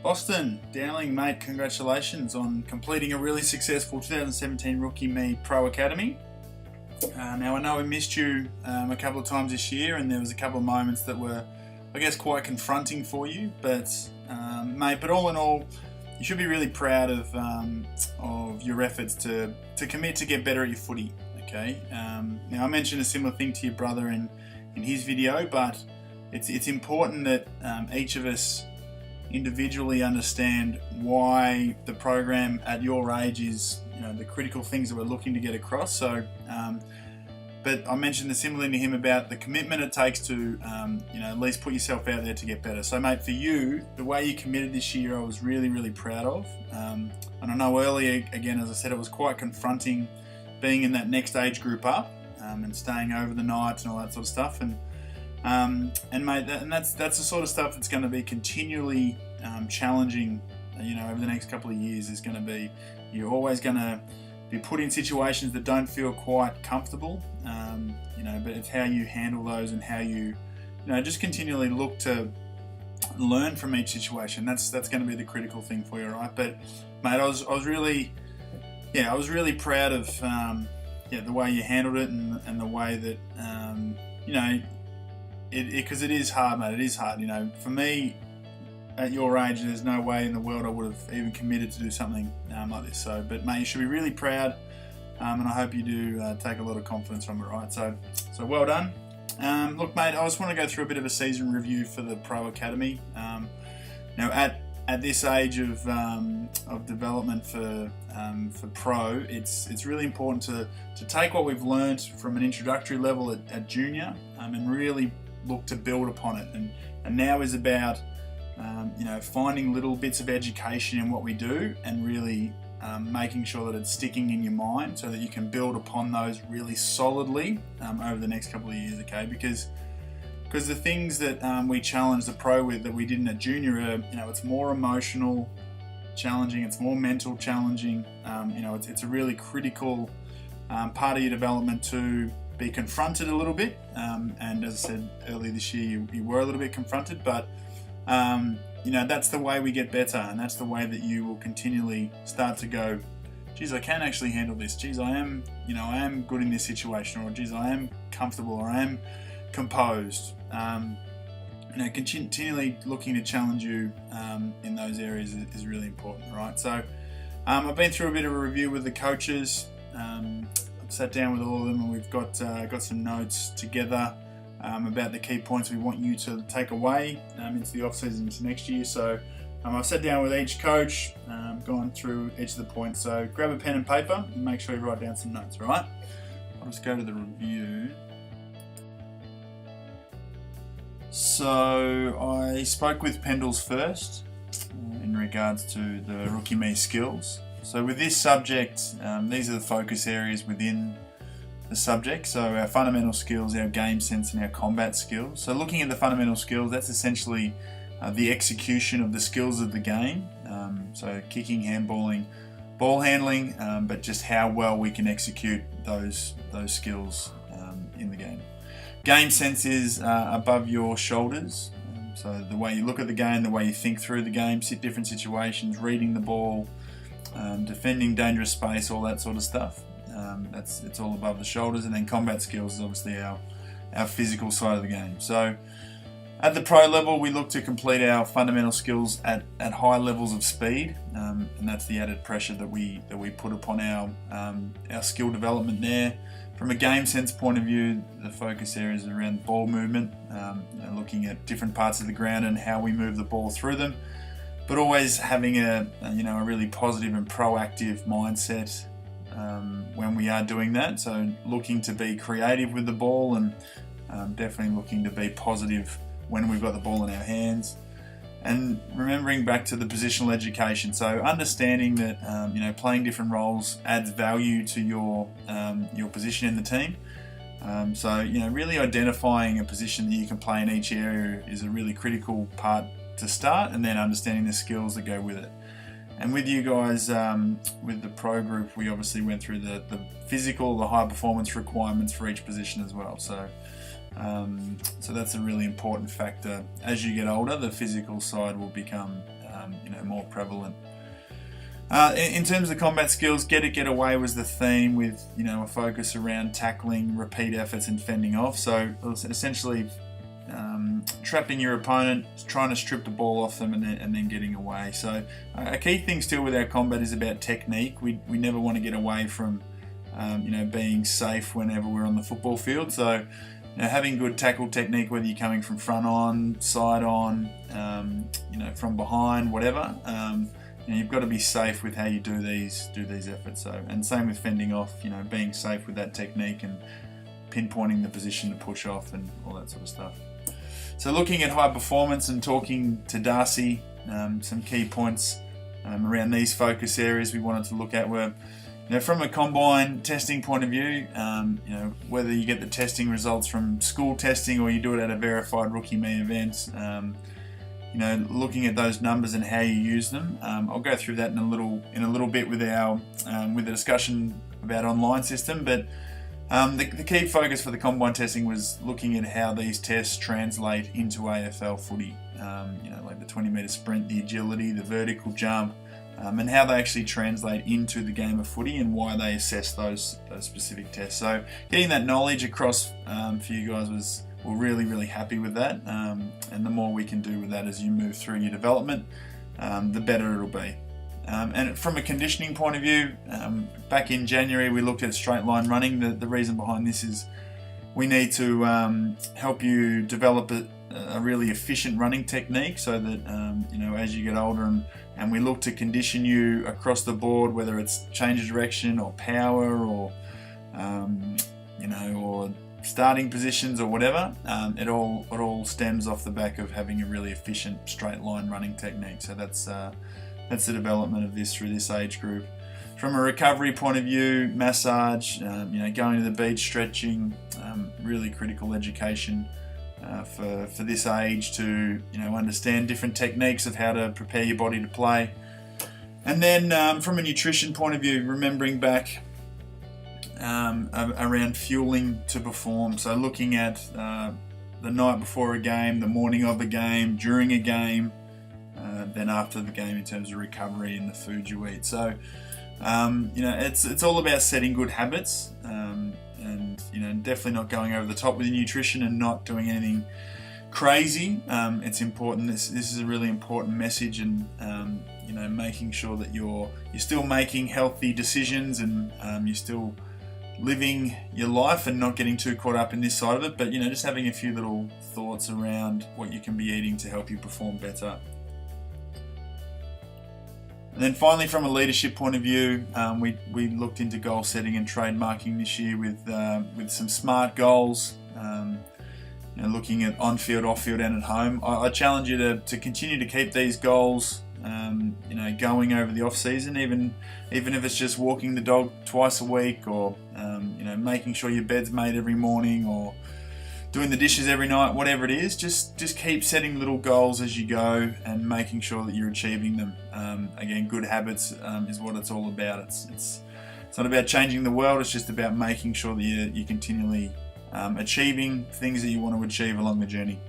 Austin, Dowling, mate, congratulations on completing a really successful 2017 Rookie Me Pro Academy. Now, I know we missed you a couple of times this year, and there was a couple of moments that were, I guess, quite confronting for you. But, mate, but all in all, you should be really proud of your efforts to commit to get better at your footy. Okay. Now, I mentioned a similar thing to your brother in his video, but it's important that each of us individually understand why the program at your age is, the critical things that we're looking to get across. So, but I mentioned similarly to him about the commitment it takes to, at least put yourself out there to get better. So, mate, for you, the way you committed this year, I was really, really proud of. And I know earlier, again, as I said, it was quite confronting being in that next age group up and staying over the night and all that sort of stuff. And mate, that's the sort of stuff that's going to be continually challenging. Over the next couple of years is going to be, you're always going to be put in situations that don't feel quite comfortable. But it's how you handle those and how you, just continually look to learn from each situation. That's going to be the critical thing for you, right? But mate, I was really proud of the way you handled it and the way that because it is hard, mate. It is hard. For me, at your age, there's no way in the world I would have even committed to do something like this. So, but mate, you should be really proud, and I hope you do take a lot of confidence from it, right? So well done. Look, mate, I just want to go through a bit of a season review for the Pro Academy. Now, at this age of development for Pro, it's really important to take what we've learned from an introductory level at junior and really look to build upon it. And now is about finding little bits of education in what we do and really making sure that it's sticking in your mind so that you can build upon those really solidly over the next couple of years, okay? Because the things that we challenge the Pro with that we didn't at junior are, it's more emotional challenging, it's more mental challenging. It's a really critical part of your development to be confronted a little bit. And as I said earlier this year, you were a little bit confronted, but that's the way we get better, and that's the way that you will continually start to go, geez, I can actually handle this. Geez, I am good in this situation, or geez, I am comfortable, or I am composed. Continually looking to challenge you in those areas is really important, right? So I've been through a bit of a review with the coaches. I've sat down with all of them, and we've got some notes together about the key points we want you to take away into the off-season into next year. So I've sat down with each coach, gone through each of the points. So grab a pen and paper and make sure you write down some notes, all right? I'll just go to the review. So I spoke with Pendles first in regards to the Rookie Me skills. So with this subject, these are the focus areas within the subject. So our fundamental skills, our game sense, and our combat skills. So looking at the fundamental skills, that's essentially the execution of the skills of the game. So kicking, handballing, ball handling, but just how well we can execute those skills in the game. Game sense is above your shoulders. So the way you look at the game, the way you think through the game, different situations, reading the ball, defending dangerous space, all that sort of stuff. It's all above the shoulders. And then combat skills is obviously our physical side of the game. So at the pro level, we look to complete our fundamental skills at high levels of speed, and that's the added pressure that we put upon our skill development there. From a game sense point of view, the focus areas are around ball movement, looking at different parts of the ground and how we move the ball through them, but always having a really positive and proactive mindset when we are doing that. So looking to be creative with the ball and definitely looking to be positive when we've got the ball in our hands. And remembering back to the positional education, so understanding that playing different roles adds value to your position in the team. So really identifying a position that you can play in each area is a really critical part to start, and then understanding the skills that go with it. And with you guys, with the pro group, we obviously went through the physical, the high performance requirements for each position as well. So that's a really important factor. As you get older, the physical side will become more prevalent. In terms of combat skills, get away was the theme, with a focus around tackling, repeat efforts, and fending off. So it was essentially trapping your opponent, trying to strip the ball off them, and then getting away. So a key thing still with our combat is about technique. We never want to get away from being safe whenever we're on the football field. So having good tackle technique, whether you're coming from front on, side on, from behind, whatever. You've got to be safe with how you do these efforts. So, and same with fending off. Being safe with that technique and pinpointing the position to push off and all that sort of stuff. So, looking at high performance and talking to Darcy, some key points around these focus areas we wanted to look at were, from a combine testing point of view, whether you get the testing results from school testing or you do it at a verified Rookie Me event. Looking at those numbers and how you use them. I'll go through that in a little bit with the discussion about online system. But the key focus for the combine testing was looking at how these tests translate into AFL footy. Like the 20-metre sprint, the agility, the vertical jump, and how they actually translate into the game of footy and why they assess those specific tests. So getting that knowledge across for you guys we're really, really happy with that, and the more we can do with that as you move through your development, the better it'll be. And from a conditioning point of view, back in January we looked at straight line running. The reason behind this is we need to help you develop a really efficient running technique, so that as you get older, and we look to condition you across the board, whether it's change of direction or power or or starting positions or whatever, it all stems off the back of having a really efficient straight line running technique. So that's the development of this through this age group. From a recovery point of view, massage, going to the beach, stretching, really critical education for this age to understand different techniques of how to prepare your body to play. And then from a nutrition point of view, remembering back around fueling to perform. So looking at the night before a game, the morning of a game, during a game, then after the game in terms of recovery and the food you eat. So it's all about setting good habits, and definitely not going over the top with your nutrition and not doing anything crazy. It's important. This is a really important message, and making sure that you're still making healthy decisions, and you're still living your life and not getting too caught up in this side of it, but just having a few little thoughts around what you can be eating to help you perform better. And then finally, from a leadership point of view, we looked into goal setting and trademarking this year with some SMART goals, looking at on-field, off-field, and at home. I challenge you to continue to keep these goals going over the off-season, even if it's just walking the dog twice a week, or making sure your bed's made every morning, or doing the dishes every night, whatever it is. Just keep setting little goals as you go and making sure that you're achieving them. Again, good habits is what it's all about. It's not about changing the world, it's just about making sure that you're continually achieving things that you want to achieve along the journey.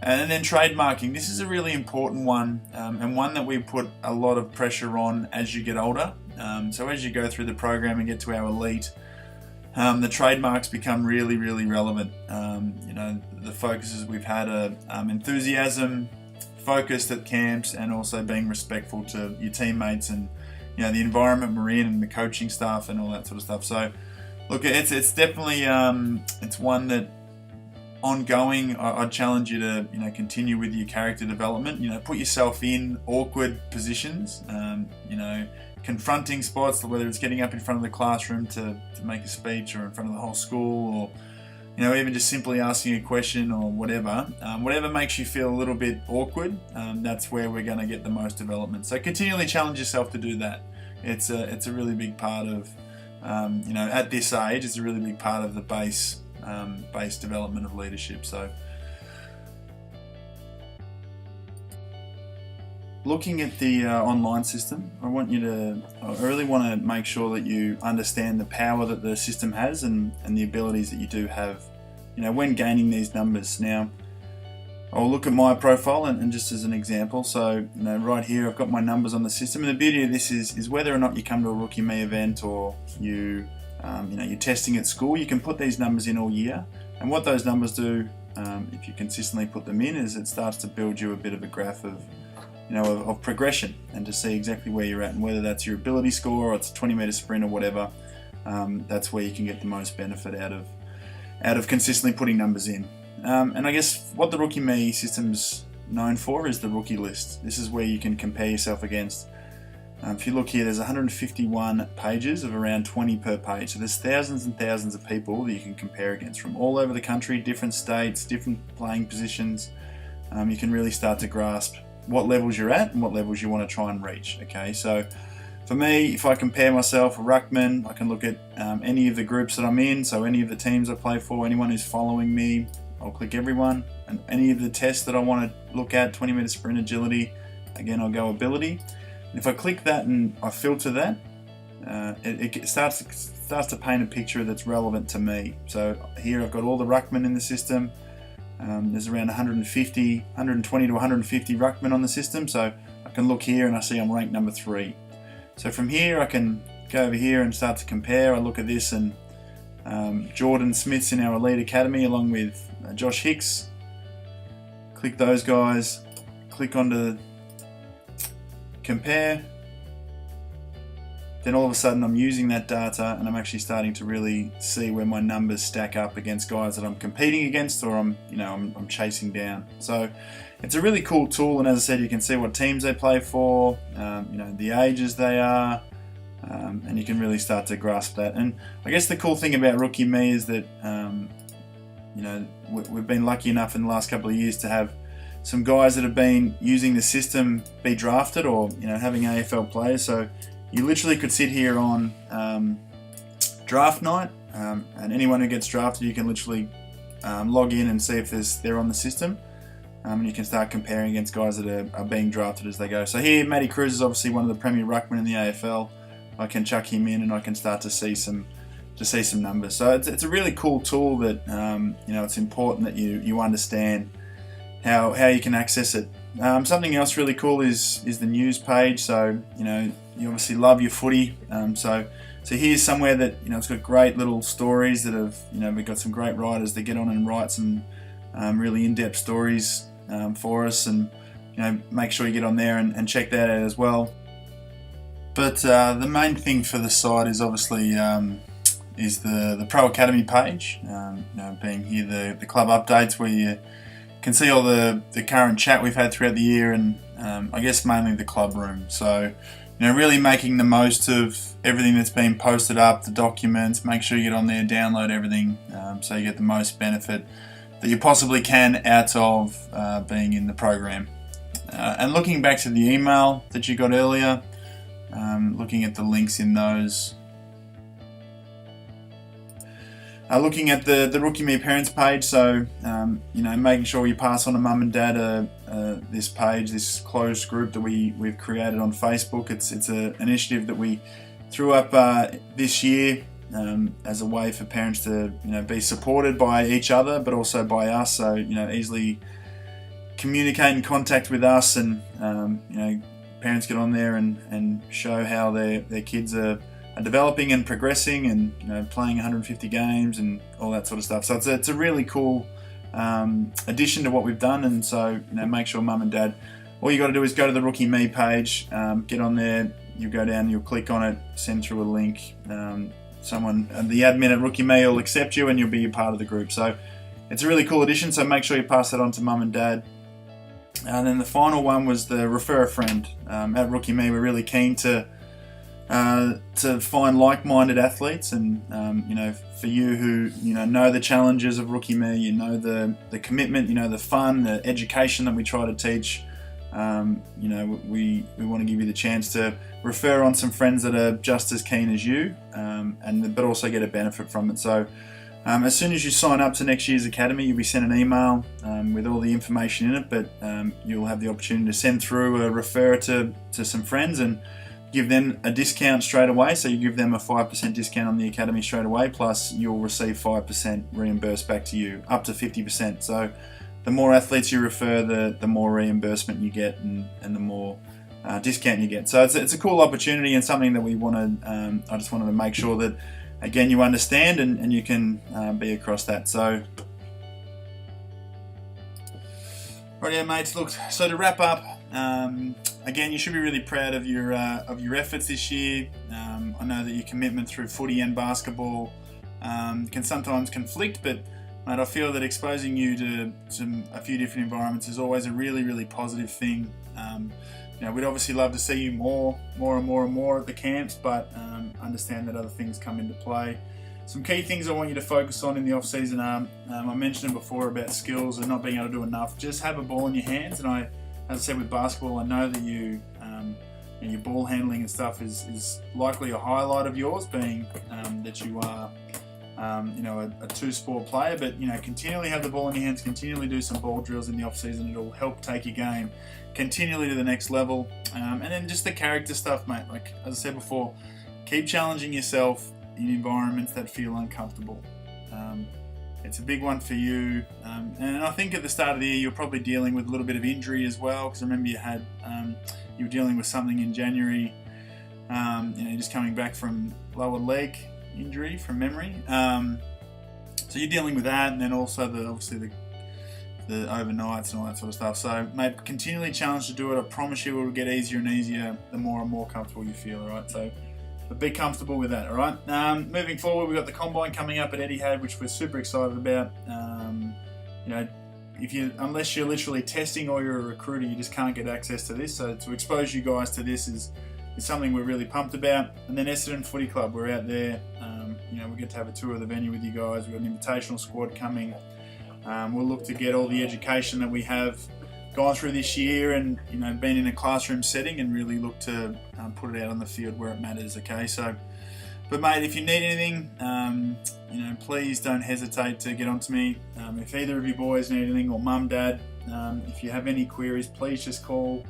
And then trademarking. This is a really important one, and one that we put a lot of pressure on as you get older. So as you go through the program and get to our elite, the trademarks become really, really relevant. The focuses we've had are enthusiasm, focused at camps, and also being respectful to your teammates and the environment we're in and the coaching staff and all that sort of stuff. So look, it's definitely it's one that ongoing. I'd challenge you to continue with your character development. Put yourself in awkward positions. Confronting spots, whether it's getting up in front of the classroom to make a speech, or in front of the whole school, or even just simply asking a question, or whatever. Whatever makes you feel a little bit awkward, that's where we're going to get the most development. So continually challenge yourself to do that. It's a really big part of at this age, it's a really big part of the base development of leadership. So looking at the online system, I really want to make sure that you understand the power that the system has and the abilities that you do have, when gaining these numbers. Now, I'll look at my profile and just as an example, so right here I've got my numbers on the system, and the beauty of this is whether or not you come to a Rookie Me event or you're testing at school, you can put these numbers in all year, and what those numbers do, if you consistently put them in, is it starts to build you a bit of a graph of progression, and to see exactly where you're at, and whether that's your ability score or it's a 20-meter sprint or whatever. That's where you can get the most benefit out of consistently putting numbers in. And I guess what the Rookie Me system's known for is the rookie list. This is where you can compare yourself against. If you look here, there's 151 pages of around 20 per page. So there's thousands and thousands of people that you can compare against from all over the country, different states, different playing positions. You can really start to grasp what levels you're at and what levels you want to try and reach. Okay, so for me, if I compare myself a ruckman, I can look at any of the groups that I'm in, so any of the teams I play for, anyone who's following me, I'll click everyone, and any of the tests that I want to look at, 20-meter sprint, agility, again I'll go ability. And if I click that and I filter that, it starts to paint a picture that's relevant to me. So here I've got all the ruckmen in the system. There's around 120 to 150 ruckmen on the system, so I can look here and I see I'm ranked number 3. So from here I can go over here and start to compare. I look at this, and Jordan Smith's in our Elite Academy along with Josh Hicks. Click those guys, click onto compare. Then all of a sudden I'm using that data and I'm actually starting to really see where my numbers stack up against guys that I'm competing against or I'm chasing down. So it's a really cool tool, and as I said, you can see what teams they play for, the ages they are, and you can really start to grasp that. And I guess the cool thing about Rookie Me is that we've been lucky enough in the last couple of years to have some guys that have been using the system be drafted, or having AFL players. So you literally could sit here on draft night, and anyone who gets drafted, you can literally log in and see if they're on the system, and you can start comparing against guys that are being drafted as they go. So here, Matty Cruz is obviously one of the premier ruckmen in the AFL. I can chuck him in and I can start to see some numbers. So it's a really cool tool that it's important that you understand how you can access it. Something else really cool is the news page. So you obviously love your footy. So here's somewhere that it's got great little stories that have we've got some great writers that get on and write some really in-depth stories for us, and make sure you get on there and check that out as well. But the main thing for the site is obviously is the Pro Academy page. Being here the club updates, where you can see all the current chat we've had throughout the year, and I guess mainly the club room. So really making the most of everything that's been posted up, the documents. Make sure you get on there, download everything, so you get the most benefit that you possibly can out of being in the program. And looking back to the email that you got earlier, looking at the links in those. Looking at the Rookie Me Parents page, so making sure you pass on to mum and dad this page, this closed group that we've created on Facebook. It's an initiative that we threw up this year as a way for parents to be supported by each other, but also by us. So easily communicate and contact with us, and parents get on there and show how their kids are developing and progressing, and playing 150 games and all that sort of stuff. So it's a really cool addition to what we've done. And so make sure mum and dad, all you got to do is go to the Rookie Me page, get on there, you go down, you'll click on it, send through a link. The admin at Rookie Me will accept you, and you'll be a part of the group. So it's a really cool addition. So make sure you pass that on to mum and dad. And then the final one was the refer a friend. At Rookie Me, we're really keen to find like-minded athletes, and for you who know the challenges of Rookie Me, the commitment, the fun, the education that we try to teach. We want to give you the chance to refer on some friends that are just as keen as you, but also get a benefit from it. So as soon as you sign up to next year's academy, you'll be sent an email with all the information in it, but you'll have the opportunity to send through a refer to some friends and give them a discount straight away. So you give them a 5% discount on the academy straight away, plus you'll receive 5% reimbursed back to you, up to 50%. So the more athletes you refer, the more reimbursement you get, and the more discount you get. So it's a cool opportunity and something that we want to. I just wanted to make sure that again you understand and you can be across that. So. Right, yeah, mates. Look, so to wrap up, again, you should be really proud of your efforts this year. I know that your commitment through footy and basketball can sometimes conflict, but mate, I feel that exposing you to a few different environments is always a really, really positive thing. We'd obviously love to see you more at the camps, but understand that other things come into play. Some key things I want you to focus on in the off-season are, I mentioned before about skills and not being able to do enough. Just have a ball in your hands, and as I said with basketball, I know that your ball handling and stuff is likely a highlight of yours, being that you are a two-sport player. But continually have the ball in your hands, continually do some ball drills in the off-season. It'll help take your game continually to the next level. And then just the character stuff, mate. Like as I said before, keep challenging yourself in environments that feel uncomfortable. It's a big one for you, and I think at the start of the year you're probably dealing with a little bit of injury as well, because I remember you were dealing with something in January, just coming back from lower leg injury from memory. So you're dealing with that, and then also the overnights and all that sort of stuff. So mate, continually challenge to do it. I promise you it will get easier and easier the more and more comfortable you feel, alright? So but be comfortable with that, all right? Moving forward, we've got the Combine coming up at Etihad, which we're super excited about. Unless you're literally testing or you're a recruiter, you just can't get access to this. So to expose you guys to this is something we're really pumped about. And then Essendon Footy Club, we're out there. We get to have a tour of the venue with you guys. We've got an invitational squad coming. We'll look to get all the education that we have gone through this year and been in a classroom setting and really look to put it out on the field where it matters. Okay, so but mate, if you need anything, please don't hesitate to get onto me. If either of you boys need anything, or mum, dad, if you have any queries, please just call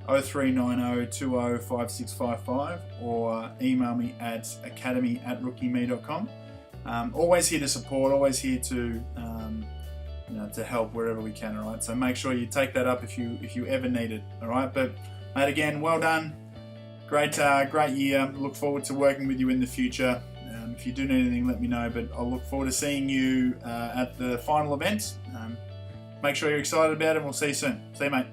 0390 20 5655 or email me at academy@rookieme.com. Always here to support, always here to help wherever we can, all right? So make sure you take that up if you ever need it, all right? But mate, again, well done. Great year. Look forward to working with you in the future. If you do need anything, let me know, but I'll look forward to seeing you at the final event. Make sure you're excited about it, and we'll see you soon. See you, mate.